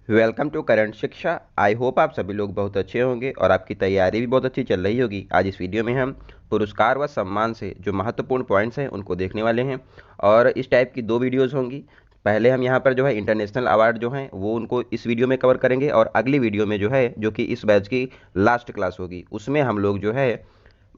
Welcome to current शिक्षा। I hope आप सभी लोग बहुत अच्छे होंगे और आपकी तैयारी भी बहुत अच्छी चल रही होगी। आज इस वीडियो में हम पुरस्कार व सम्मान से जो महत्वपूर्ण पॉइंट्स हैं उनको देखने वाले हैं और इस टाइप की दो वीडियोस होंगी। पहले हम यहाँ पर जो है इंटरनेशनल अवार्ड जो हैं वो उनको इस वीडियो में कवर करेंगे और अगली वीडियो में जो है जो कि इस बैच की लास्ट क्लास होगी उसमें हम लोग जो है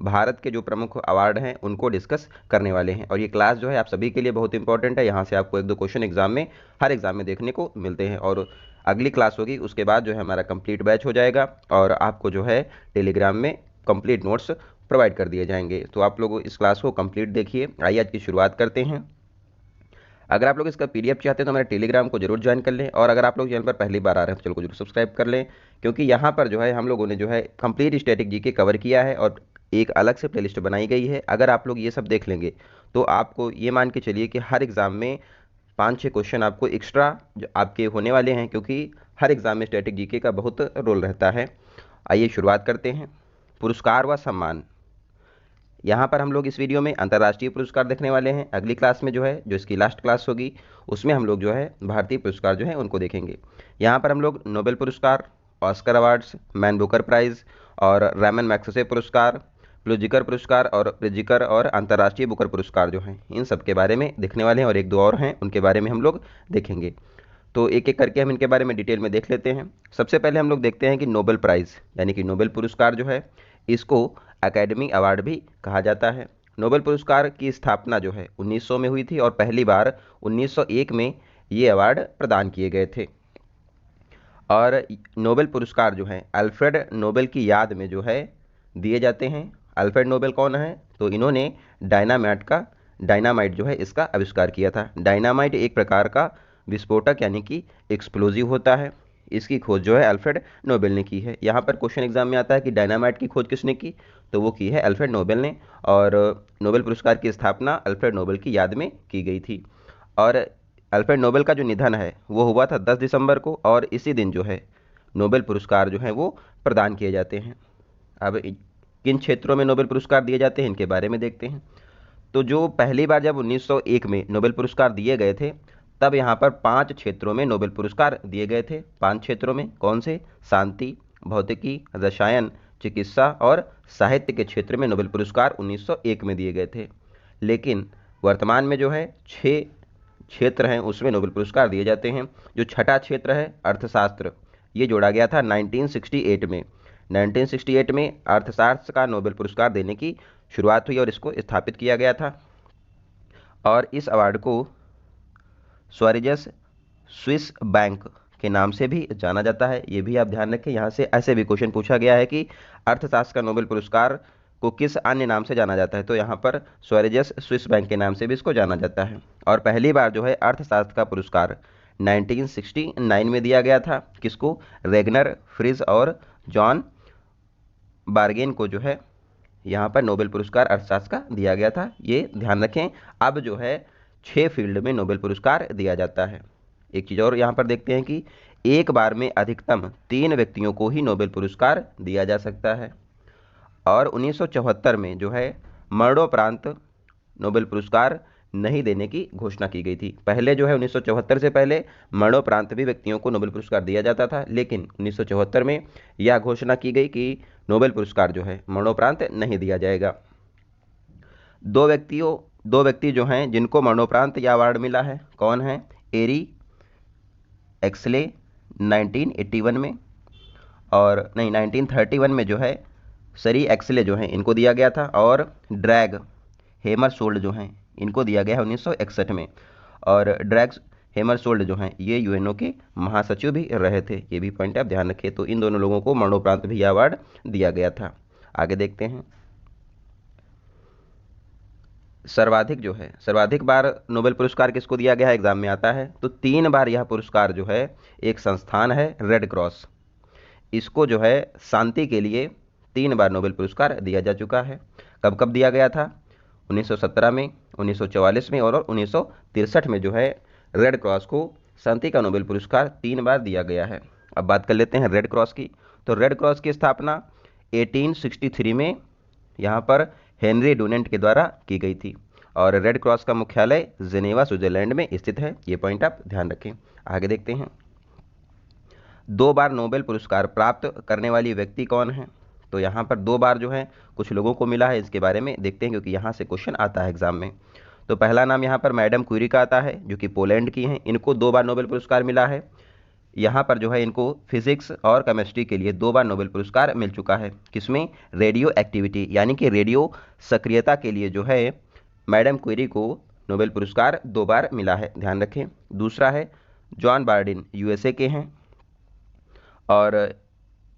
भारत के जो प्रमुख अवार्ड हैं उनको डिस्कस करने वाले हैं। और ये क्लास जो है आप सभी के लिए बहुत इंपॉर्टेंट है। यहाँ से आपको एक दो क्वेश्चन हर एग्जाम में देखने को मिलते हैं। और अगली क्लास होगी उसके बाद जो है हमारा कंप्लीट बैच हो जाएगा और आपको जो है टेलीग्राम में कंप्लीट नोट्स प्रोवाइड कर दिए जाएंगे। तो आप लोग इस क्लास को कंप्लीट देखिए। आइए आज की शुरुआत करते हैं। अगर आप लोग इसका पीडीएफ चाहते हैं तो हमारे टेलीग्राम को जरूर ज्वाइन कर लें और अगर आप लोग चैनल पर पहली बार आ रहे हैं तो चैनल को जरूर सब्सक्राइब कर लें, क्योंकि यहाँ पर जो है हम लोगों ने जो है कंप्लीट स्टैटिक जीके कवर किया है और एक अलग से प्लेलिस्ट बनाई गई है। अगर आप लोग ये सब देख लेंगे तो आपको ये मान के चलिए कि हर एग्ज़ाम में 5-6 क्वेश्चन आपको एक्स्ट्रा जो आपके होने वाले हैं, क्योंकि हर एग्ज़ाम में स्टैटिक जीके का बहुत रोल रहता है। आइए शुरुआत करते हैं। पुरस्कार व सम्मान। यहाँ पर हम लोग इस वीडियो में अंतर्राष्ट्रीय पुरस्कार देखने वाले हैं। अगली क्लास में जो है जो इसकी लास्ट क्लास होगी उसमें हम लोग जो है भारतीय पुरस्कार जो है उनको देखेंगे। यहाँ पर हम लोग नोबेल पुरस्कार, Oscar awards, Man Booker Prize और रैमन मैग्सेसे पुरस्कार, प्रिज्कर और अंतर्राष्ट्रीय बुकर पुरस्कार जो हैं इन सब के बारे में देखने वाले हैं और एक दो और हैं उनके बारे में हम लोग देखेंगे। तो एक एक करके हम इनके बारे में डिटेल में देख लेते हैं। सबसे पहले हम लोग देखते हैं कि नोबेल प्राइज़ यानी कि नोबेल पुरस्कार जो है इसको एकेडमी अवार्ड भी कहा जाता है। नोबेल पुरस्कार की स्थापना जो है 1900 में हुई थी और पहली बार 1901 में ये अवार्ड प्रदान किए गए थे। और नोबेल पुरस्कार जो है अल्फ्रेड नोबेल की याद में जो है दिए जाते हैं। अल्फ्रेड नोबेल कौन है? तो इन्होंने डायनामाइट जो है इसका आविष्कार किया था। डायनामाइट एक प्रकार का विस्फोटक यानी कि एक्सप्लोजिव होता है। इसकी खोज जो है अल्फ्रेड नोबेल ने की है। यहाँ पर क्वेश्चन एग्जाम में आता है कि डायनामाइट की खोज किसने की, तो वो की है अल्फ्रेड नोबेल ने और नोबेल पुरस्कार की स्थापना अल्फ्रेड नोबेल की याद में की गई थी। और अल्फ्रेड नोबेल का जो निधन है वो हुआ था 10 दिसंबर को और इसी दिन जो है नोबेल पुरस्कार जो है वो प्रदान किए जाते हैं। अब किन क्षेत्रों में नोबेल पुरस्कार दिए जाते हैं इनके बारे में देखते हैं। तो जो पहली बार जब 1901 में नोबेल पुरस्कार दिए गए थे तब यहाँ पर 5 क्षेत्रों में नोबेल पुरस्कार दिए गए थे। 5 क्षेत्रों में कौन से? शांति, भौतिकी, रसायन, चिकित्सा और साहित्य के क्षेत्र में नोबेल पुरस्कार 1901 में दिए गए थे। लेकिन वर्तमान में जो है 6 क्षेत्र हैं उसमें नोबेल पुरस्कार दिए जाते हैं। जो छठा क्षेत्र है अर्थशास्त्र, ये जोड़ा गया था 1968 में। 1968 में अर्थशास्त्र का नोबेल पुरस्कार देने की शुरुआत हुई और इसको स्थापित किया गया था। और इस अवार्ड को स्वरिजस स्विस बैंक के नाम से भी जाना जाता है। ये भी आप ध्यान रखें। यहाँ से ऐसे भी क्वेश्चन पूछा गया है कि अर्थशास्त्र का नोबेल पुरस्कार को किस अन्य नाम से जाना जाता है, तो यहाँ पर स्वरिजस स्विस बैंक के नाम से भी इसको जाना जाता है। और पहली बार जो है अर्थशास्त्र का पुरस्कार 1969 में दिया गया था। किसको? रेगनर फ्रिज और जॉन बार्गेन को जो है यहाँ पर नोबेल पुरस्कार अर्थशास्त्र का दिया गया था। ये ध्यान रखें। अब जो है 6 फील्ड में नोबेल पुरस्कार दिया जाता है। एक चीज़ और यहाँ पर देखते हैं कि एक बार में अधिकतम 3 व्यक्तियों को ही नोबेल पुरस्कार दिया जा सकता है। और 1974 में जो है मरणोपरांत नोबेल पुरस्कार नहीं देने की घोषणा की गई थी। पहले जो है 1974 से पहले मरणोपरांत भी व्यक्तियों को नोबेल पुरस्कार दिया जाता था, लेकिन 1974 में यह घोषणा की गई कि नोबेल पुरस्कार जो है मरणोपरांत नहीं दिया जाएगा। दो व्यक्ति जो हैं जिनको मरणोपरांत यह अवार्ड मिला है, कौन है? एरी एक्सले 1981 में और नहीं 1931 में जो है सरी एक्सले जो हैं इनको दिया गया था। और ड्रैग हेमरशोल्ड जो हैं इनको दिया गया है 1961 में। और ड्रैग हेमरशोल्ड जो हैं ये यूएनओ के महासचिव भी रहे थे। ये भी पॉइंट आप ध्यान रखिए। तो इन दोनों लोगों को मरणोपरांत भी यह अवार्ड दिया गया था। आगे देखते हैं। सर्वाधिक बार नोबेल पुरस्कार किसको दिया गया है एग्जाम में आता है, तो 3 बार यह पुरस्कार जो है एक संस्थान है रेड क्रॉस, इसको जो है शांति के लिए 3 बार नोबेल पुरस्कार दिया जा चुका है। कब कब दिया गया था? 1917 में, 1944 में और 1963 में जो है रेड क्रॉस को शांति का नोबेल पुरस्कार 3 बार दिया गया है। अब बात कर लेते हैं रेड क्रॉस की। तो रेड क्रॉस की स्थापना 1863 में यहाँ पर हेनरी डुनेंट के द्वारा की गई थी और रेड क्रॉस का मुख्यालय जेनेवा स्विट्जरलैंड में स्थित है। ये पॉइंट आप ध्यान रखें। आगे देखते हैं। 2 बार नोबेल पुरस्कार प्राप्त करने वाली व्यक्ति कौन है? तो यहाँ पर 2 बार जो है कुछ लोगों को मिला है, इसके बारे में देखते हैं क्योंकि यहाँ से क्वेश्चन आता है एग्जाम में। तो पहला नाम यहाँ पर मैडम क्यूरी का आता है जो कि पोलैंड की हैं। इनको 2 बार नोबेल पुरस्कार मिला है। यहाँ पर जो है इनको फिजिक्स और केमिस्ट्री के लिए 2 बार नोबेल पुरस्कार मिल चुका है। किसमें? रेडियो एक्टिविटी यानी कि रेडियो सक्रियता के लिए जो है मैडम क्यूरी को नोबेल पुरस्कार 2 बार मिला है, ध्यान रखें। दूसरा है जॉन बार्डिन, यूएसए के हैं और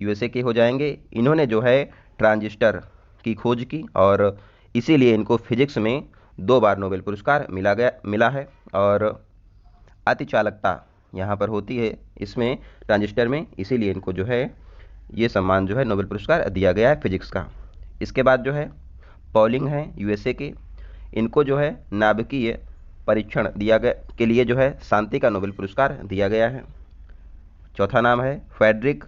यूएसए के हो जाएंगे। इन्होंने जो है ट्रांजिस्टर की खोज की और इसीलिए इनको फिजिक्स में 2 बार नोबेल पुरस्कार मिला है। और अतिचालकता यहाँ पर होती है इसमें ट्रांजिस्टर में, इसीलिए इनको जो है ये सम्मान जो है नोबेल पुरस्कार दिया गया है फिजिक्स का। इसके बाद जो है पॉलिंग है यूएसए के, इनको जो है नाभिकीय परीक्षण दिया गया के लिए जो है शांति का नोबेल पुरस्कार दिया गया है। चौथा नाम है फ्रेडरिक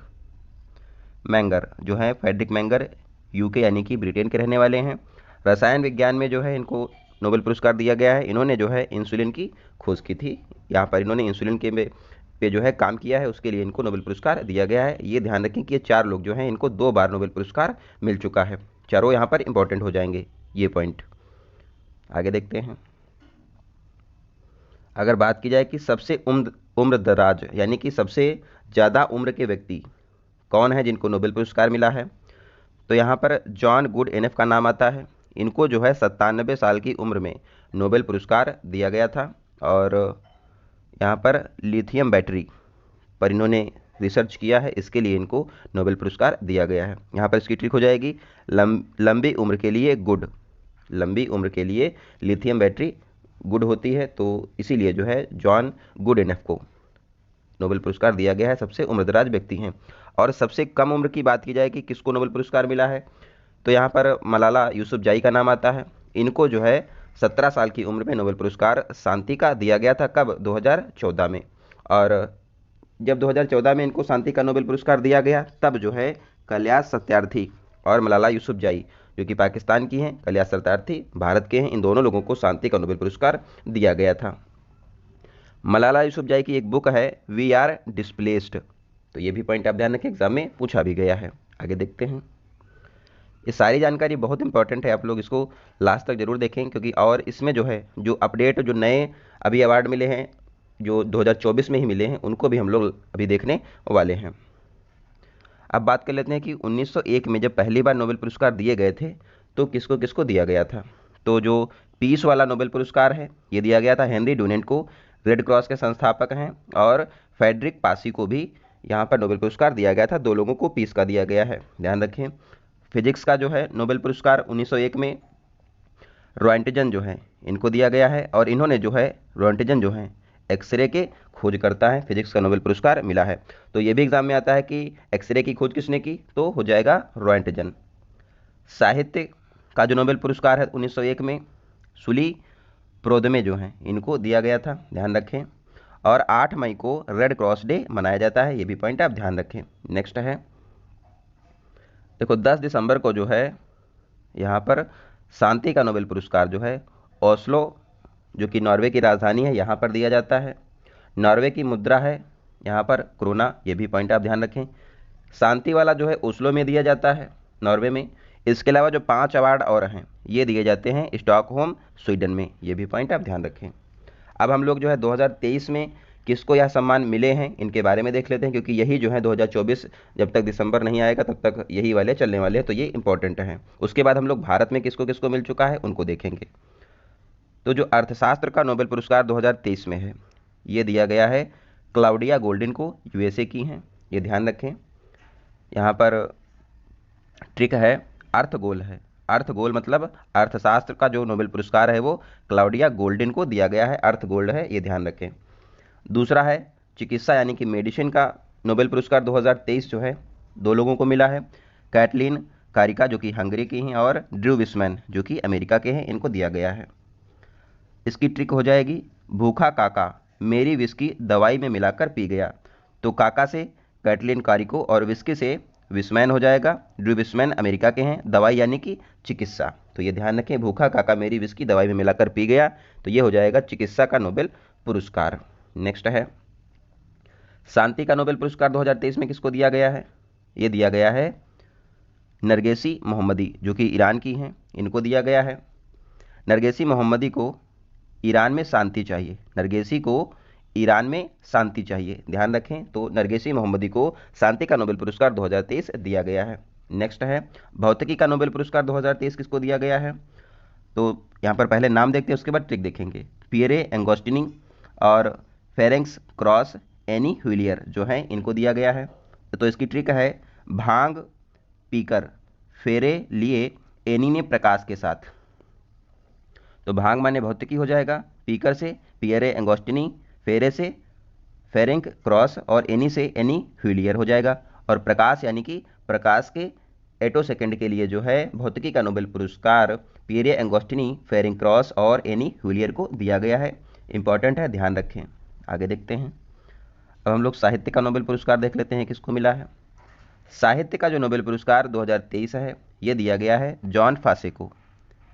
मैंगर, जो है फ्रेडरिक मैंगर यूके यानी कि ब्रिटेन के रहने वाले हैं। रसायन विज्ञान में जो है इनको नोबेल पुरस्कार दिया गया है। इन्होंने जो है इंसुलिन की खोज की थी, यहाँ पर इन्होंने इंसुलिन के पे जो है काम किया है, उसके लिए इनको नोबेल पुरस्कार दिया गया है। ये ध्यान रखें कि ये 4 लोग जो हैं इनको 2 बार नोबेल पुरस्कार मिल चुका है। चारों यहाँ पर इंपॉर्टेंट हो जाएंगे ये पॉइंट। आगे देखते हैं। अगर बात की जाए कि सबसे उम्र दराज यानी कि सबसे ज़्यादा उम्र के व्यक्ति कौन है जिनको नोबेल पुरस्कार मिला है, तो यहाँ पर जॉन गुड एनएफ का नाम आता है। इनको जो है 97 साल की उम्र में नोबेल पुरस्कार दिया गया था और यहाँ पर लिथियम बैटरी पर इन्होंने रिसर्च किया है, इसके लिए इनको नोबेल पुरस्कार दिया गया है। यहाँ पर इसकी ट्रिक हो जाएगी लंबी उम्र के लिए गुड, लंबी उम्र के लिए लिथियम बैटरी गुड होती है, तो इसीलिए जो है जॉन गुड एनएफ को नोबेल पुरस्कार दिया गया है, सबसे उम्रदराज व्यक्ति हैं। और सबसे कम उम्र की बात की जाए कि किसको नोबेल पुरस्कार मिला है, तो यहाँ पर मलाला यूसुफजाई का नाम आता है। इनको जो है 17 साल की उम्र में नोबेल पुरस्कार शांति का दिया गया था। कब? 2014 में। और जब 2014 में इनको शांति का नोबेल पुरस्कार दिया गया तब जो है कैलाश सत्यार्थी और मलाला यूसुफजाई जो कि पाकिस्तान की हैं, कैलाश सत्यार्थी भारत के हैं, इन दोनों लोगों को शांति का नोबेल पुरस्कार दिया गया था। मलाला यूसुफजाई की एक बुक है वी आर डिस्प्लेस्ड, तो ये भी पॉइंट आप ध्यान रखें, एग्जाम में पूछा भी गया है। आगे देखते हैं। ये सारी जानकारी बहुत इंपॉर्टेंट है, आप लोग इसको लास्ट तक जरूर देखें क्योंकि और इसमें जो है जो अपडेट जो नए अभी अवार्ड मिले हैं जो 2024 में ही मिले हैं उनको भी हम लोग अभी देखने वाले हैं। अब बात कर लेते हैं कि 1901 में जब पहली बार नोबेल पुरस्कार दिए गए थे तो किसको किसको दिया गया था। तो जो पीस वाला नोबेल पुरस्कार है ये दिया गया था हेनरी डुनेंट को, रेड क्रॉस के संस्थापक हैं, और फ्रेडरिक पासी को भी यहाँ पर नोबेल पुरस्कार दिया गया था। 2 लोगों को पीस का दिया गया है, ध्यान रखें। फिजिक्स का जो है नोबेल पुरस्कार 1901 में रॉयंटजन जो है इनको दिया गया है और इन्होंने जो है रॉयंटजन जो है एक्सरे के खोजकर्ता हैं, फिजिक्स का नोबेल पुरस्कार मिला है। तो ये भी एग्जाम में आता है कि एक्सरे की खोज किसने की, तो हो जाएगा रॉयंटजन। साहित्य का जो नोबेल पुरस्कार है 1901 में सुली प्रोदमे जो हैं इनको दिया गया था, ध्यान रखें। और 8 मई को रेड क्रॉस डे मनाया जाता है, ये भी पॉइंट आप ध्यान रखें। नेक्स्ट है देखो 10 दिसंबर को जो है यहाँ पर शांति का नोबेल पुरस्कार जो है ओस्लो जो कि नॉर्वे की राजधानी है यहाँ पर दिया जाता है। नॉर्वे की मुद्रा है यहाँ पर क्रोना, ये भी पॉइंट आप ध्यान रखें। शांति वाला जो है ओस्लो में दिया जाता है नॉर्वे में। इसके अलावा जो 5 अवार्ड और हैं ये दिए जाते हैं स्टॉकहोम स्वीडन में, ये भी पॉइंट आप ध्यान रखें। अब हम लोग जो है 2023 में किसको यह सम्मान मिले हैं इनके बारे में देख लेते हैं क्योंकि यही जो है 2024 जब तक दिसंबर नहीं आएगा तब तक यही वाले चलने वाले हैं, तो ये इंपॉर्टेंट हैं। उसके बाद हम लोग भारत में किसको किसको मिल चुका है उनको देखेंगे। तो जो अर्थशास्त्र का नोबेल पुरस्कार 2023 में है ये दिया गया है क्लाउडिया गोल्डिन को, यूएसए की हैं, ये ध्यान रखें। यहाँ पर ट्रिक है अर्थगोल है, अर्थगोल मतलब अर्थशास्त्र का जो नोबेल पुरस्कार है वो क्लाउडिया गोल्डिन को दिया गया है, अर्थ गोल्ड है, ये ध्यान रखें। दूसरा है चिकित्सा यानी कि मेडिसिन का नोबेल पुरस्कार 2023 जो है 2 लोगों को मिला है, कैटलीन कारिका जो कि हंगरी की हैं और ड्रू विस्मैन जो कि अमेरिका के हैं, इनको दिया गया है। इसकी ट्रिक हो जाएगी भूखा काका मेरी विस्की दवाई में मिलाकर पी गया, तो काका से कैटलीन कारिको और विस्की से विस्मैन हो जाएगा। ड्रू विस्मैन अमेरिका के हैं, दवाई यानी कि चिकित्सा, तो ये ध्यान रखें भूखा काका मेरी विस्की दवाई में मिलाकर पी गया, तो ये हो जाएगा चिकित्सा का नोबेल पुरस्कार। नेक्स्ट है शांति का नोबेल पुरस्कार 2023 में किसको दिया गया है? ये दिया गया है नरगेसी मोहम्मदी, जो कि ईरान की हैं, इनको दिया गया है। नरगेसी मोहम्मदी को ईरान में शांति चाहिए, नरगेसी को ईरान में शांति चाहिए, ध्यान रखें। तो नरगेसी मोहम्मदी को शांति का नोबेल पुरस्कार 2023 दिया गया है। नेक्स्ट है भौतिकी का नोबेल पुरस्कार 2023 किसको दिया गया है? तो यहाँ पर पहले नाम देखते हैं, उसके बाद ट्रिक देखेंगे। पियरे एंगोस्टिनी और फेरेंक्स क्रॉस एनी हुइलियर जो हैं, इनको दिया गया है। तो इसकी ट्रिक है भांग पीकर फेरे लिए एनी ने प्रकाश के साथ। तो भांग माने भौतिकी हो जाएगा, पीकर से पियरे एंगोस्टिनी, फेरे से फेरेंक क्रॉस और एनी से एनी हुइलियर हो जाएगा। और प्रकाश यानी कि प्रकाश के एटो सेकंड के लिए जो है भौतिकी का नोबेल पुरस्कार पियरे एंगोस्टिनी, फेरेंक क्रॉस और एनी हुइलियर को दिया गया है। इंपॉर्टेंट है, ध्यान रखें। आगे देखते हैं। अब हम लोग साहित्य का नोबेल पुरस्कार देख लेते हैं किसको मिला है। साहित्य का जो नोबेल पुरस्कार 2023 है, ये दिया गया है जॉन फासे को।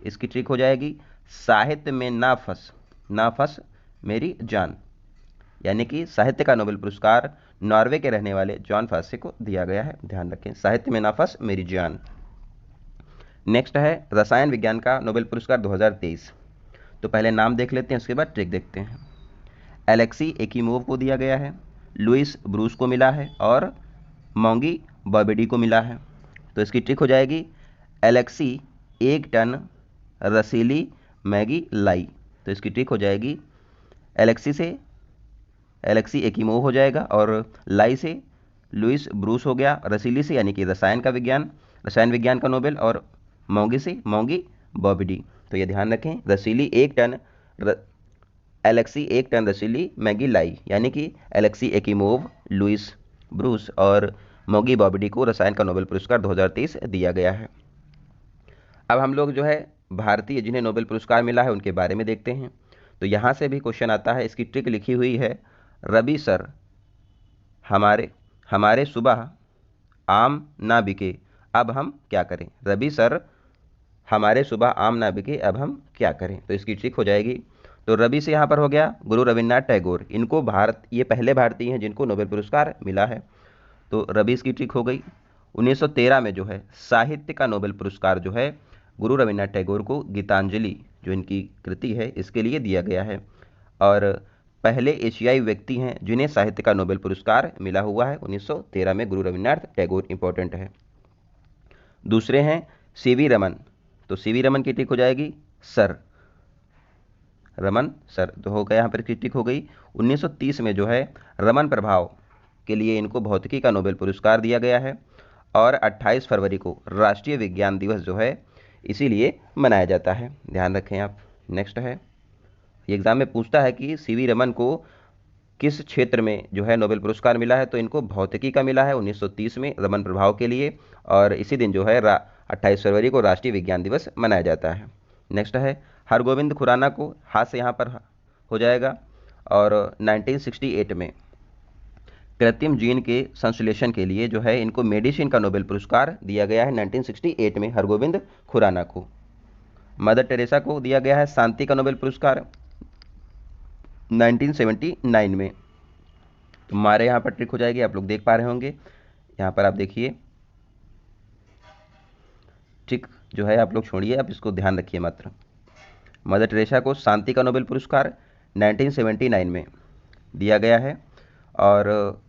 इसकी ट्रिक हो जाएगी साहित्य में ना फंस, ना फंस मेरी जान, यानी कि साहित्य का नोबेल पुरस्कार नॉर्वे के रहने वाले जॉन फासे को दिया गया है, ध्यान रखें। साहित्य में ना फंस मेरी जान। नेक्स्ट है रसायन विज्ञान का नोबेल पुरस्कार 2023। तो पहले नाम देख लेते हैं, उसके बाद ट्रिक देखते हैं। एलेक्सी एकिमोव को दिया गया है, लुइस ब्रूस को मिला है और मोंगी बॉबिडी को मिला है। तो इसकी ट्रिक हो जाएगी एलेक्सी 1 टन रसीली मैगी लाई। तो इसकी ट्रिक हो जाएगी एलेक्सी से एलेक्सी एकिमोव हो जाएगा और लाई से लुइस ब्रूस हो गया, रसीली से यानी कि रसायन विज्ञान का नोबेल, और मोंगी से मोंगी बॉबिडी। तो ये ध्यान रखें, एलेक्सी 1 टन रसीली मैगी लाई, यानी कि एलेक्सी एकिमोव, लुइस ब्रूस और मोगी बॉबिडी को रसायन का नोबेल पुरस्कार 2023 दिया गया है। अब हम लोग जो है भारतीय जिन्हें नोबेल पुरस्कार मिला है उनके बारे में देखते हैं। तो यहाँ से भी क्वेश्चन आता है, इसकी ट्रिक लिखी हुई है रवि सर हमारे सुबह आम ना बिके अब हम क्या करें। रवि सर हमारे सुबह आम ना बिके अब हम क्या करें। तो इसकी ट्रिक हो जाएगी, तो रवि से यहाँ पर हो गया गुरु रविन्द्रनाथ टैगोर, इनको ये पहले भारतीय हैं जिनको नोबेल पुरस्कार मिला है। तो रवि इसकी ट्रिक हो गई। 1913 में जो है साहित्य का नोबेल पुरस्कार जो है गुरु रविन्द्रनाथ टैगोर को गीतांजलि जो इनकी कृति है इसके लिए दिया गया है, और पहले एशियाई व्यक्ति हैं जिन्हें साहित्य का नोबेल पुरस्कार मिला हुआ है 1913 में, गुरु रविन्द्रनाथ टैगोर, इंपॉर्टेंट है। दूसरे हैं सीवी रमन। तो सीवी रमन की टिक हो जाएगी सर, रमन सर तो हो गया, यहाँ पर टिक हो गई। 1930 में जो है रमन प्रभाव के लिए इनको भौतिकी का नोबेल पुरस्कार दिया गया है, और 28 फरवरी को राष्ट्रीय विज्ञान दिवस जो है इसीलिए मनाया जाता है, ध्यान रखें आप। नेक्स्ट है, ये एग्जाम में पूछता है कि सीवी रमन को किस क्षेत्र में जो है नोबेल पुरस्कार मिला है। तो इनको भौतिकी का मिला है 1930 में रमन प्रभाव के लिए, और इसी दिन जो है 28 फरवरी को राष्ट्रीय विज्ञान दिवस मनाया जाता है। नेक्स्ट है हरगोविंद खुराना को, हाथ से यहाँ पर हो जाएगा, और 1968 में कृत्रिम जीन के संश्लेषण के लिए जो है इनको मेडिसिन का नोबेल पुरस्कार दिया गया है 1968 में हरगोविंद खुराना को। मदर टेरेसा को दिया गया है शांति का नोबेल पुरस्कार 1979 में। तो हमारे यहाँ पर ट्रिक हो जाएगी, आप लोग देख पा रहे होंगे, यहाँ पर आप देखिए ट्रिक जो है आप लोग छोड़िए, आप इसको ध्यान रखिए मात्र। मदर टेरेसा को शांति का नोबेल पुरस्कार 1979 में दिया गया है, और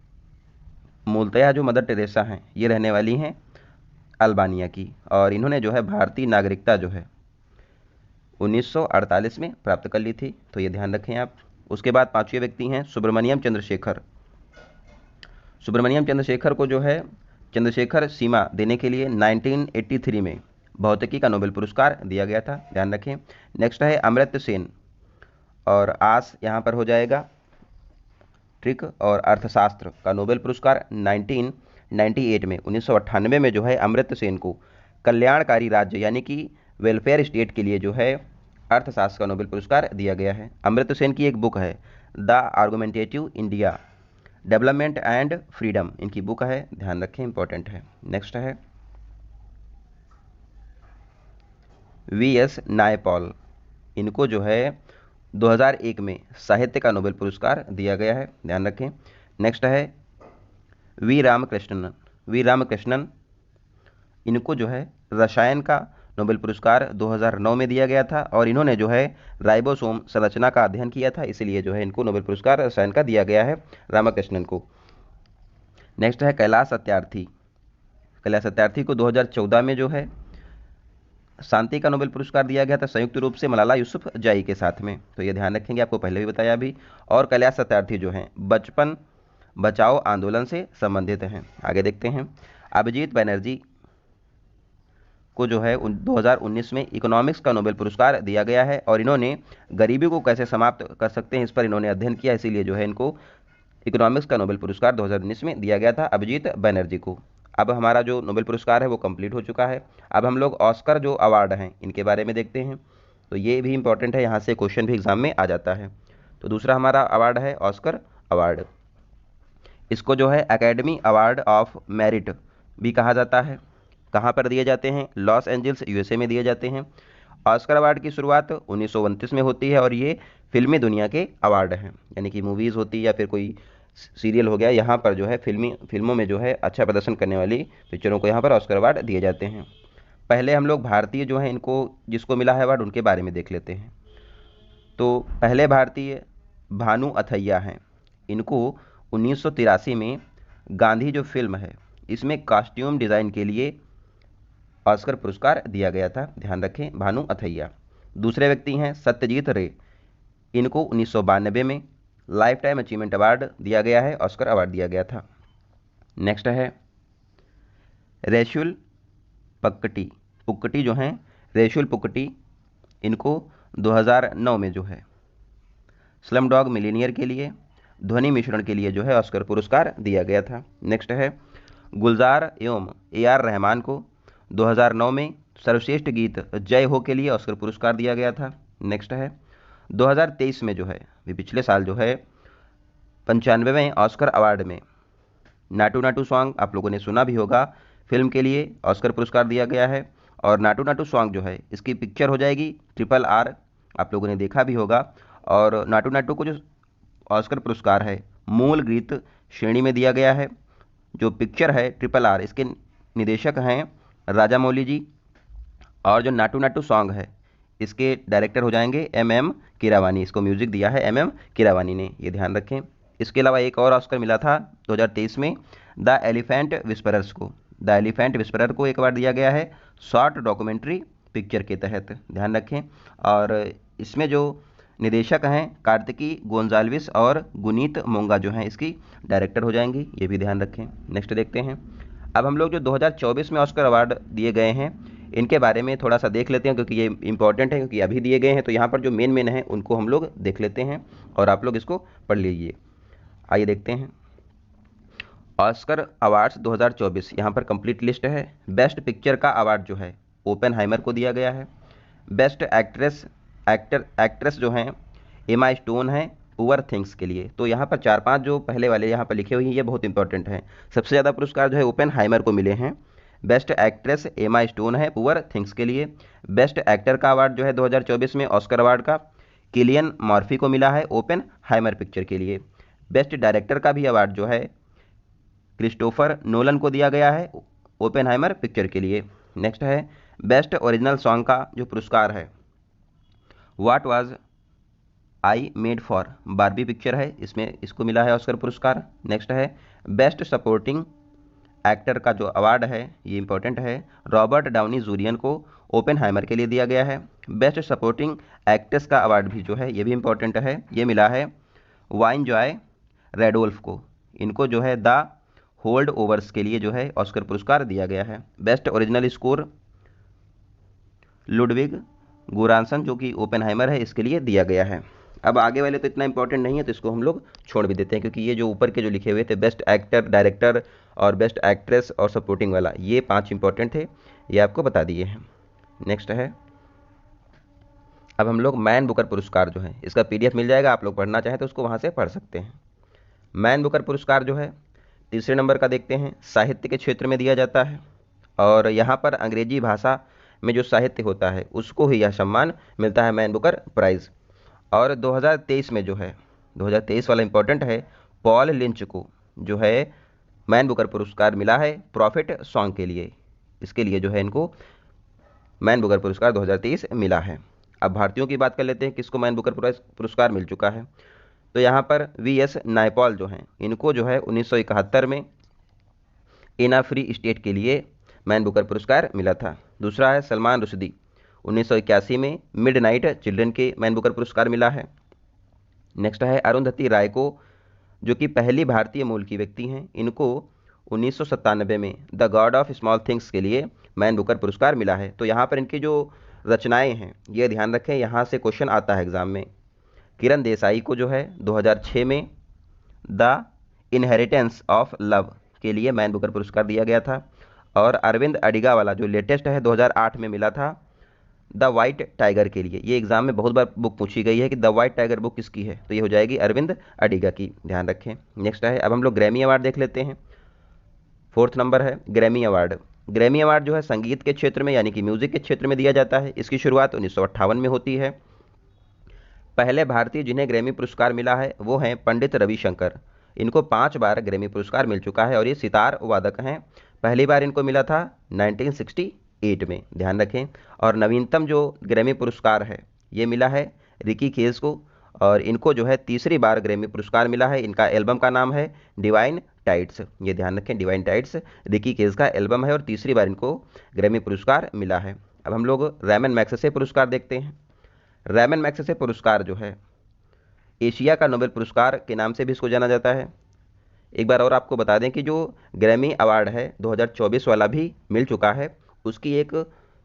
मूलतः जो मदर टेरेसा हैं ये रहने वाली हैं अल्बानिया की, और इन्होंने जो है भारतीय नागरिकता जो है 1948 में प्राप्त कर ली थी, तो ये ध्यान रखें आप। उसके बाद पांचवें व्यक्ति हैं सुब्रमण्यम चंद्रशेखर। सुब्रमण्यम चंद्रशेखर को जो है चंद्रशेखर सीमा देने के लिए 1983 में भौतिकी का नोबेल पुरस्कार दिया गया था, ध्यान रखें। नेक्स्ट है अमर्त्य सेन, और आस यहाँ पर हो जाएगा ट्रिक, और अर्थशास्त्र का नोबेल पुरस्कार 1998 में 1998 में जो है अमर्त्य सेन को कल्याणकारी राज्य यानी कि वेलफेयर स्टेट के लिए जो है अर्थशास्त्र का नोबेल पुरस्कार दिया गया है। अमर्त्य सेन की एक बुक है the argumentative India, development and freedom, इनकी बुक है, ध्यान रखें, इंपॉर्टेंट है। नेक्स्ट है वी.एस. नायपॉल, इनको जो है 2001 में साहित्य का नोबेल पुरस्कार दिया गया है, ध्यान रखें। नेक्स्ट है वी रामकृष्णन, इनको जो है रसायन का नोबेल पुरस्कार 2009 में दिया गया था और इन्होंने जो है राइबोसोम संरचना का अध्ययन किया था, इसलिए जो है इनको नोबेल पुरस्कार रसायन का दिया गया है रामकृष्णन को। नेक्स्ट है कैलाश सत्यार्थी को 2014 में जो है शांति का नोबेल पुरस्कार दिया गया था संयुक्त रूप से मलाला यूसुफजई के साथ में, तो ये ध्यान रखेंगे, आपको पहले भी बताया भी। और कैलाश सत्यार्थी जो हैं बचपन बचाओ आंदोलन से संबंधित हैं। आगे देखते हैं, अभिजीत बनर्जी को जो है 2019 में इकोनॉमिक्स का नोबेल पुरस्कार दिया गया है और इन्होंने गरीबी को कैसे समाप्त कर सकते हैं इस पर इन्होंने अध्ययन किया, इसीलिए जो है इनको इकोनॉमिक्स का नोबेल पुरस्कार 2019 में दिया गया था अभिजीत बनर्जी को। अब हमारा जो नोबेल पुरस्कार है वो कंप्लीट हो चुका है। अब हम लोग ऑस्कर जो अवार्ड हैं इनके बारे में देखते हैं, तो ये भी इंपॉर्टेंट है, यहाँ से क्वेश्चन भी एग्जाम में आ जाता है। तो दूसरा हमारा अवार्ड है ऑस्कर अवार्ड। इसको जो है एकेडमी अवार्ड ऑफ मेरिट भी कहा जाता है। कहाँ पर दिए जाते हैं? लॉस एंजल्स यूएसए में दिए जाते हैं। ऑस्कर अवार्ड की शुरुआत 1929 में होती है और ये फिल्मी दुनिया के अवार्ड हैं, यानी कि मूवीज़ होती है या फिर कोई सीरियल हो गया, यहाँ पर जो है फिल्मों में जो है अच्छा प्रदर्शन करने वाली पिक्चरों को यहाँ पर ऑस्कर अवार्ड दिए जाते हैं। पहले हम लोग भारतीय जो हैं इनको जिसको मिला है अवार्ड उनके बारे में देख लेते हैं। तो पहले भारतीय भानु अथैया हैं, इनको 1983 में गांधी जो फिल्म है इसमें कॉस्ट्यूम डिज़ाइन के लिए ऑस्कर पुरस्कार दिया गया था, ध्यान रखें, भानु अथैया। दूसरे व्यक्ति हैं सत्यजीत रे, इनको 1992 में लाइफ टाइम अचीवमेंट अवार्ड दिया गया है, ऑस्कर अवार्ड दिया गया था। नेक्स्ट है रेशुल पुक्कटी जो हैं रेशुल पुक्कटी, इनको 2009 में जो है स्लम डॉग मिलीनियर के लिए ध्वनि मिश्रण के लिए जो है ऑस्कर पुरस्कार दिया गया था। नेक्स्ट है गुलजार एवं AR रहमान को 2009 में सर्वश्रेष्ठ गीत जय हो के लिए ऑस्कर पुरस्कार दिया गया था। नेक्स्ट है 2023 में जो है पिछले साल जो है 95वें ऑस्कर अवार्ड में नाटू नाटू सॉन्ग आप लोगों ने सुना भी होगा, फिल्म के लिए ऑस्कर पुरस्कार दिया गया है। और नाटू नाटू सॉन्ग जो है इसकी पिक्चर हो जाएगी RRR, आप लोगों ने देखा भी होगा। और नाटू नाटू को जो ऑस्कर पुरस्कार है मूल गीत श्रेणी में दिया गया है। जो पिक्चर है RRR इसके निदेशक हैं राजामौली जी, और जो नाटू नाटू सॉन्ग है इसके डायरेक्टर हो जाएंगे MM कीरावानी, इसको म्यूजिक दिया है MM कीरावानी ने, ये ध्यान रखें। इसके अलावा एक और ऑस्कर मिला था 2023 में द एलिफेंट विस्परर्स को, द एलिफेंट विस्परर को एक बार दिया गया है शॉर्ट डॉक्यूमेंट्री पिक्चर के तहत, ध्यान रखें। और इसमें जो निदेशक हैं कार्तिकी गोंजाल्विस और गुनीत मोंगा जो हैं इसकी डायरेक्टर हो जाएंगी, ये भी ध्यान रखें। नेक्स्ट देखते हैं, अब हम लोग जो 2024 में ऑस्कर अवार्ड दिए गए हैं इनके बारे में थोड़ा सा देख लेते हैं, क्योंकि ये इंपॉर्टेंट है, क्योंकि अभी दिए गए हैं, तो यहाँ पर जो मेन हैं उनको हम लोग देख लेते हैं और आप लोग इसको पढ़ लीजिए। आइए देखते हैं ऑस्कर अवार्ड्स 2024, यहाँ पर कंप्लीट लिस्ट है। बेस्ट पिक्चर का अवार्ड जो है ओपेनहाइमर को दिया गया है। बेस्ट एक्ट्रेस जो हैं एमा स्टोन है पुअर थिंग्स के लिए। तो यहाँ पर 4-5 जो पहले वाले यहाँ पर लिखे हुए हैं ये बहुत इंपॉर्टेंट हैं। सबसे ज़्यादा पुरस्कार जो है ओपेनहाइमर को मिले हैं। बेस्ट एक्ट्रेस एमा स्टोन है पुअर थिंग्स के लिए। बेस्ट एक्टर का अवार्ड जो है 2024 में ऑस्कर अवार्ड का किलियन मॉर्फी को मिला है ओपेनहाइमर पिक्चर के लिए। बेस्ट डायरेक्टर का भी अवार्ड जो है क्रिस्टोफर नोलन को दिया गया है ओपेनहाइमर पिक्चर के लिए। नेक्स्ट है बेस्ट ओरिजिनल सॉन्ग का जो पुरस्कार है what was I made for, Barbie picture है, इसमें इसको मिला है ऑस्कर पुरस्कार। नेक्स्ट है बेस्ट सपोर्टिंग एक्टर का जो अवार्ड है ये इंपॉर्टेंट है, रॉबर्ट डाउनी जूनियर को ओपेनहाइमर के लिए दिया गया है। बेस्ट सपोर्टिंग एक्ट्रेस का अवार्ड भी जो है ये भी इंपॉर्टेंट है, ये मिला है वाइन जॉय रेडोल्फ को, इनको जो है द होल्ड ओवर्स के लिए जो है ऑस्कर पुरस्कार दिया गया है। बेस्ट ओरिजिनल स्कोर लुडविग गुरांसन जो कि ओपेनहाइमर है इसके लिए दिया गया है। अब आगे वाले तो इतना इंपॉर्टेंट नहीं है तो इसको हम लोग छोड़ भी देते हैं, क्योंकि ये जो ऊपर के जो लिखे हुए थे बेस्ट एक्टर, डायरेक्टर और बेस्ट एक्ट्रेस और सपोर्टिंग वाला, ये 5 इंपॉर्टेंट थे, ये आपको बता दिए हैं। नेक्स्ट है अब हम लोग मैन बुकर पुरस्कार जो है इसका PDF मिल जाएगा, आप लोग पढ़ना चाहें तो उसको वहाँ से पढ़ सकते हैं। मैन बुकर पुरस्कार जो है तीसरे नंबर का देखते हैं, साहित्य के क्षेत्र में दिया जाता है और यहाँ पर अंग्रेजी भाषा में जो साहित्य होता है उसको ही यह सम्मान मिलता है मैन बुकर प्राइज़। और 2023 में जो है 2023 वाला इंपॉर्टेंट है पॉल लिंच को जो है मैन बुकर पुरस्कार मिला है प्रॉफिट सॉन्ग के लिए। इसके लिए जो है इनको मैन बुकर पुरस्कार 2023 मिला है। अब भारतीयों की बात कर लेते हैं किसको मैन बुकर पुरस्कार मिल चुका है। तो यहाँ पर वी.एस. नायपॉल जो हैं इनको जो है 1971 में एना फ्री स्टेट के लिए मैन बुकर पुरस्कार मिला था। दूसरा है सलमान रुश्दी, 1981 में मिडनाइट चिल्ड्रन के मैन बुकर पुरस्कार मिला है। नेक्स्ट है अरुंधति राय को, जो कि पहली भारतीय मूल की व्यक्ति हैं, इनको 1997 में the God of small things के लिए मैन बुकर पुरस्कार मिला है। तो यहाँ पर इनकी जो रचनाएं हैं ये ध्यान रखें, यहाँ से क्वेश्चन आता है एग्जाम में। किरण देसाई को जो है 2006 में द इनहेरिटेंस ऑफ लव के लिए मैन बुकर पुरस्कार दिया गया था। और अरविंद अडिगा वाला जो लेटेस्ट है 2008 में मिला था द वाइट टाइगर के लिए। ये एग्जाम में बहुत बार बुक पूछी गई है कि द वाइट टाइगर बुक किसकी है, तो ये हो जाएगी अरविंद अडिगा की, ध्यान रखें। नेक्स्ट है, अब हम लोग ग्रैमी अवार्ड देख लेते हैं। 4th नंबर है ग्रैमी अवार्ड। ग्रैमी अवार्ड जो है संगीत के क्षेत्र में यानी कि म्यूजिक के क्षेत्र में दिया जाता है। इसकी शुरुआत 1958 में होती है। पहले भारतीय जिन्हें ग्रैमी पुरस्कार मिला है वो हैं पंडित रविशंकर। इनको 5 बार ग्रैमी पुरस्कार मिल चुका है और ये सितार वादक हैं। पहली बार इनको मिला था 1968 में, ध्यान रखें। और नवीनतम जो ग्रैमी पुरस्कार है ये मिला है रिकी केज को, और इनको जो है तीसरी बार ग्रैमी पुरस्कार मिला है। इनका एल्बम का नाम है डिवाइन टाइड्स, ये ध्यान रखें, डिवाइन टाइड्स रिकी केज का एल्बम है और तीसरी बार इनको ग्रैमी पुरस्कार मिला है। अब हम लोग रैमन मैग्सेसे पुरस्कार देखते हैं। रैमन मैग्सेसे पुरस्कार जो है एशिया का नोबेल पुरस्कार के नाम से भी इसको जाना जाता है। एक बार और आपको बता दें कि जो ग्रैमी अवार्ड है 2024 वाला भी मिल चुका है, उसकी एक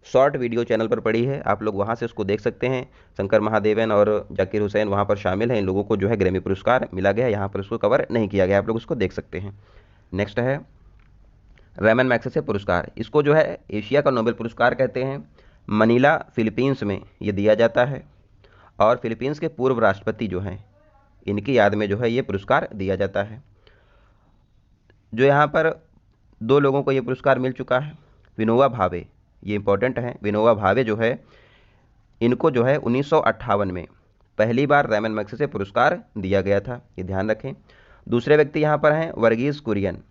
शॉर्ट वीडियो चैनल पर पड़ी है, आप लोग वहाँ से उसको देख सकते हैं। शंकर महादेवन और जाकिर हुसैन वहाँ पर शामिल हैं। इन लोगों को जो है ग्रैमी पुरस्कार मिला गया है, यहाँ पर उसको कवर नहीं किया गया, आप लोग उसको देख सकते हैं। नेक्स्ट है रैमन मैग्सेसे पुरस्कार। इसको जो है एशिया का नोबेल पुरस्कार कहते हैं। मनीला फिलीपींस में ये दिया जाता है और फिलीपींस के पूर्व राष्ट्रपति जो हैं इनकी याद में जो है ये पुरस्कार दिया जाता है। जो यहाँ पर 2 लोगों को ये पुरस्कार मिल चुका है। विनोबा भावे, ये इंपॉर्टेंट है, विनोबा भावे जो है इनको जो है 1958 में पहली बार रैमन मैग्सेसे पुरस्कार दिया गया था, ये ध्यान रखें। दूसरे व्यक्ति यहाँ पर हैं वर्गीज कुरियन।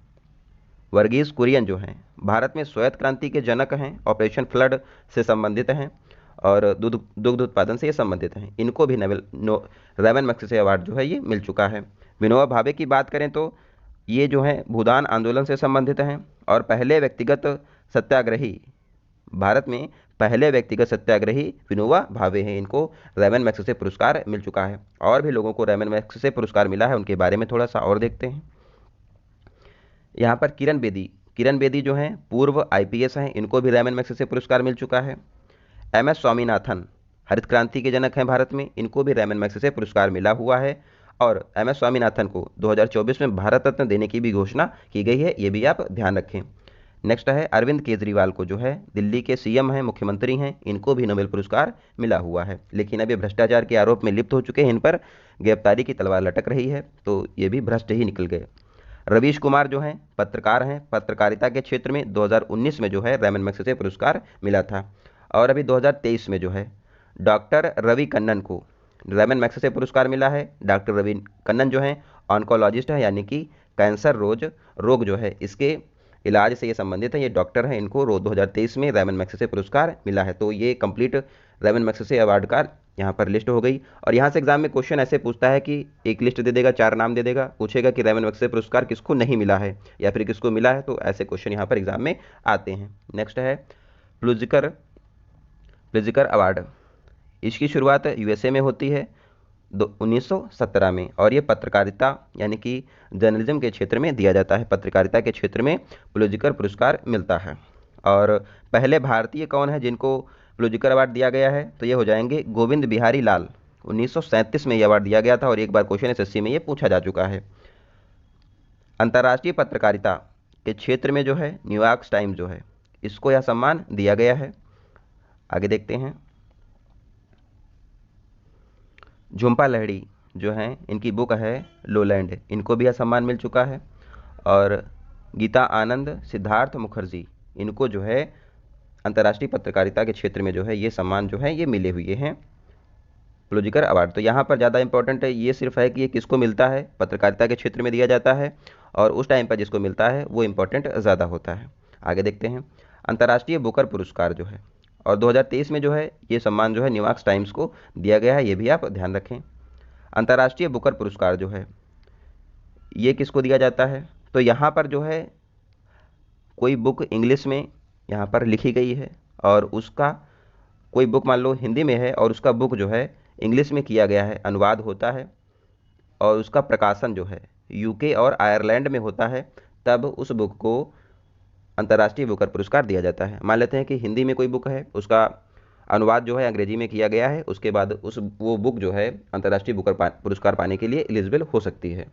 वर्गीज कुरियन जो हैं भारत में श्वेत क्रांति के जनक हैं, ऑपरेशन फ्लड से संबंधित हैं और दुग्ध उत्पादन से ये संबंधित हैं। इनको भी रैमन मैग्सेसे अवार्ड जो है ये मिल चुका है। विनोबा भावे की बात करें तो ये जो है भूदान आंदोलन से संबंधित हैं और पहले व्यक्तिगत सत्याग्रही, भारत में पहले व्यक्तिगत सत्याग्रही विनोबा भावे हैं। इनको रैमन मैग्सेसे पुरस्कार मिल चुका है। और भी लोगों को रैमन मैग्सेसे पुरस्कार मिला है, उनके बारे में थोड़ा सा और देखते हैं। यहाँ पर किरण बेदी जो हैं पूर्व IPS हैं, इनको भी रैमन मैग्सेसे पुरस्कार मिल चुका है। MS स्वामीनाथन हरित क्रांति के जनक हैं भारत में, इनको भी रैमन मैग्सेसे पुरस्कार मिला हुआ है। और MS स्वामीनाथन को 2024 में भारत रत्न देने की भी घोषणा की गई है, ये भी आप ध्यान रखें। नेक्स्ट है अरविंद केजरीवाल को, जो है दिल्ली के CM हैं, मुख्यमंत्री हैं, इनको भी नोबेल पुरस्कार मिला हुआ है। लेकिन अब ये भ्रष्टाचार के आरोप में लिप्त हो चुके हैं, इन पर गिरफ्तारी की तलवार लटक रही है, तो ये भी भ्रष्ट ही निकल गए। रवीश कुमार जो हैं पत्रकार हैं, पत्रकारिता के क्षेत्र में 2019 में जो है रैमन मैग्सेसे पुरस्कार मिला था। और अभी 2023 में जो है डॉक्टर रवि कन्नन को रैमन मैग्सेसे पुरस्कार मिला है। डॉक्टर रवि कन्नन जो हैं ऑन्कोलॉजिस्ट हैं, यानी कि कैंसर रोग जो है इसके इलाज से ये संबंधित है, ये डॉक्टर हैं, इनको 2023 में रैमन मैग्सेसे पुरस्कार मिला है। तो ये कंप्लीट रैमन मैग्सेसे अवार्ड का यहाँ पर लिस्ट हो गई। और यहाँ से एग्जाम में क्वेश्चन ऐसे पूछता है कि एक लिस्ट दे देगा, 4 नाम दे देगा, पूछेगा कि रैमन मैग्सेसे पुरस्कार किसको नहीं मिला है या फिर किसको मिला है, तो ऐसे क्वेश्चन यहाँ पर एग्जाम में आते हैं। नेक्स्ट है प्लिज़िकर अवार्ड। इसकी शुरुआत USA में होती है 1917 में और ये पत्रकारिता यानी कि जर्नलिज्म के क्षेत्र में दिया जाता है। पत्रकारिता के क्षेत्र में प्लिज़िकर पुरस्कार मिलता है। और पहले भारतीय कौन है जिनको प्लिज़िकर अवार्ड दिया गया है, तो ये हो जाएंगे गोविंद बिहारी लाल। 1937 में ये अवार्ड दिया गया था और एक बार क्वेश्चन SSC में ये पूछा जा चुका है। अंतर्राष्ट्रीय पत्रकारिता के क्षेत्र में जो है न्यूयॉर्क टाइम्स जो है इसको यह सम्मान दिया गया है। आगे देखते हैं। झुम्पा लाहिड़ी जो हैं इनकी बुक है लोलैंड, इनको भी यह सम्मान मिल चुका है। और गीता आनंद, सिद्धार्थ मुखर्जी, इनको जो है अंतर्राष्ट्रीय पत्रकारिता के क्षेत्र में जो है ये सम्मान जो है ये मिले हुए हैं। Pulitzer award. तो यहाँ पर ज़्यादा इंपॉर्टेंट है, ये सिर्फ है कि ये किसको मिलता है, पत्रकारिता के क्षेत्र में दिया जाता है, और उस टाइम पर जिसको मिलता है वो इंपॉर्टेंट ज़्यादा होता है। आगे देखते हैं, अंतर्राष्ट्रीय बुकर पुरस्कार जो है, और 2023 में जो है ये सम्मान जो है न्यूयॉर्क टाइम्स को दिया गया है, ये भी आप ध्यान रखें। अंतर्राष्ट्रीय बुकर पुरस्कार जो है ये किसको दिया जाता है, तो यहाँ पर जो है कोई बुक इंग्लिश में यहाँ पर लिखी गई है, और उसका कोई बुक मान लो हिंदी में है और उसका बुक जो है इंग्लिश में किया गया है, अनुवाद होता है, और उसका प्रकाशन जो है यूके और आयरलैंड में होता है, तब उस बुक को अंतर्राष्ट्रीय बुकर पुरस्कार दिया जाता है। मान लेते हैं कि हिंदी में कोई बुक है, उसका अनुवाद जो है अंग्रेजी में किया गया है, उसके बाद वो बुक जो है अंतर्राष्ट्रीय बुकर पुरस्कार पाने के लिए एलिजिबल हो सकती है।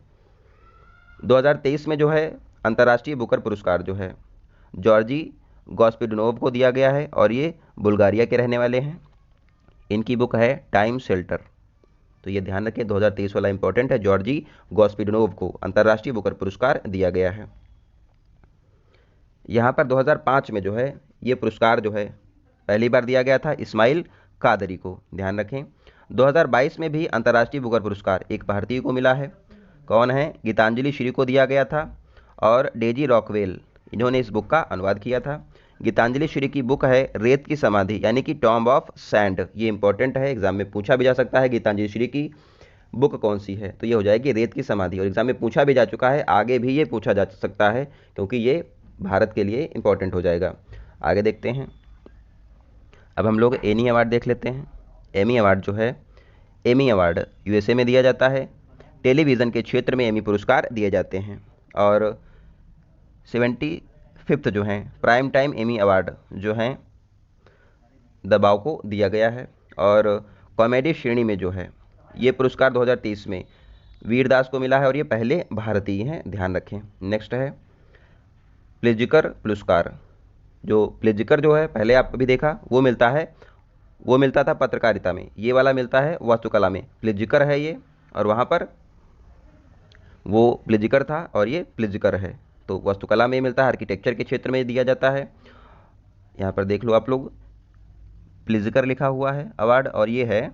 2023 में जो है अंतर्राष्ट्रीय बुकर पुरस्कार जो है जॉर्जी गॉस्पिडनोव को दिया गया है, और ये बुल्गारिया के रहने वाले हैं। इनकी बुक है टाइम शेल्टर। तो ये ध्यान रखें, 2023 वाला इंपॉर्टेंट है, जॉर्जी गॉस्पिडनोव को अंतर्राष्ट्रीय बुकर पुरस्कार दिया गया है। यहाँ पर 2005 में जो है ये पुरस्कार जो है पहली बार दिया गया था इस्माइल कादरी को, ध्यान रखें। 2022 में भी अंतर्राष्ट्रीय बुकर पुरस्कार एक भारतीय को मिला है, कौन है, गीतांजलि श्री को दिया गया था, और डेजी रॉकवेल, इन्होंने इस बुक का अनुवाद किया था। गीतांजलि श्री की बुक है रेत की समाधि, यानी कि टॉम्ब ऑफ सैंड। ये इंपॉर्टेंट है, एग्जाम में पूछा भी जा सकता है गीतांजलि श्री की बुक कौन सी है, तो ये हो जाएगी रेत की समाधि, और एग्जाम में पूछा भी जा चुका है, आगे भी ये पूछा जा सकता है, क्योंकि ये भारत के लिए इंपॉर्टेंट हो जाएगा। आगे देखते हैं, अब हम लोग एनी अवार्ड देख लेते हैं। एमी अवार्ड जो है, एमी अवार्ड यूएसए में दिया जाता है, टेलीविज़न के क्षेत्र में एमी पुरस्कार दिए जाते हैं, और 75 जो हैं प्राइम टाइम एमी अवार्ड जो हैं दबाव को दिया गया है, और कॉमेडी श्रेणी में जो है ये पुरस्कार 2023 में वीरदास को मिला है, और ये पहले भारतीय हैं, ध्यान रखें। नेक्स्ट है पुलित्जर पुरस्कार। जो पुलित्जर जो है पहले आप अभी देखा वो मिलता था पत्रकारिता में, ये वाला मिलता है वास्तुकला में। पुलित्जर है ये, और वहाँ पर वो पुलित्जर था और ये पुलित्जर है। तो वास्तुकला में मिलता है, आर्किटेक्चर के क्षेत्र में दिया जाता है। यहाँ पर देख लो आप लोग, पुलित्जर लिखा हुआ है अवार्ड, और ये है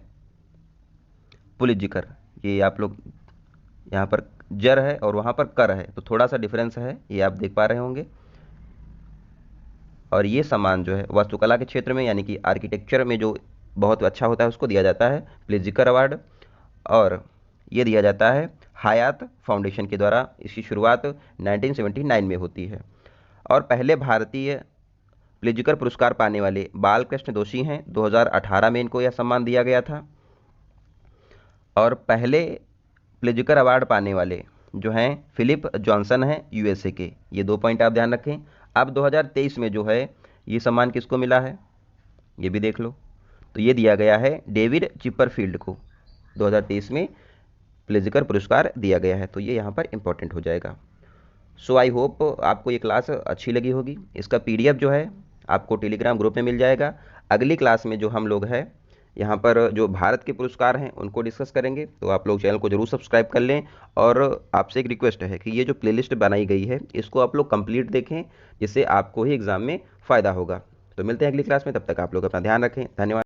पुलित्जर। ये आप लोग यहाँ पर जर है और वहाँ पर कर है, तो थोड़ा सा डिफरेंस है, ये आप देख पा रहे होंगे। और ये सम्मान जो है वास्तुकला के क्षेत्र में, यानी कि आर्किटेक्चर में जो बहुत अच्छा होता है उसको दिया जाता है पुलित्जर अवार्ड, और ये दिया जाता है हयात फाउंडेशन के द्वारा। इसकी शुरुआत 1979 में होती है, और पहले भारतीय पुलित्जर पुरस्कार पाने वाले बालकृष्ण दोषी हैं, 2018 में इनको यह सम्मान दिया गया था। और पहले पुलित्जर अवार्ड पाने वाले जो हैं फिलिप जॉनसन हैं यूएसए के। ये 2 पॉइंट आप ध्यान रखें। अब 2023 में जो है ये सम्मान किसको मिला है, ये भी देख लो। तो ये दिया गया है डेविड चिपरफील्ड को, 2023 में पुलित्जर पुरस्कार दिया गया है, तो ये यहाँ पर इंपॉर्टेंट हो जाएगा। सो आई होप आपको ये क्लास अच्छी लगी होगी। इसका पीडीएफ जो है आपको टेलीग्राम ग्रुप में मिल जाएगा। अगली क्लास में जो हम लोग हैं यहाँ पर जो भारत के पुरस्कार हैं उनको डिस्कस करेंगे, तो आप लोग चैनल को जरूर सब्सक्राइब कर लें। और आपसे एक रिक्वेस्ट है कि ये जो प्लेलिस्ट बनाई गई है इसको आप लोग कंप्लीट देखें, जिससे आपको ही एग्ज़ाम में फ़ायदा होगा। तो मिलते हैं अगली क्लास में, तब तक आप लोग अपना ध्यान रखें। धन्यवाद।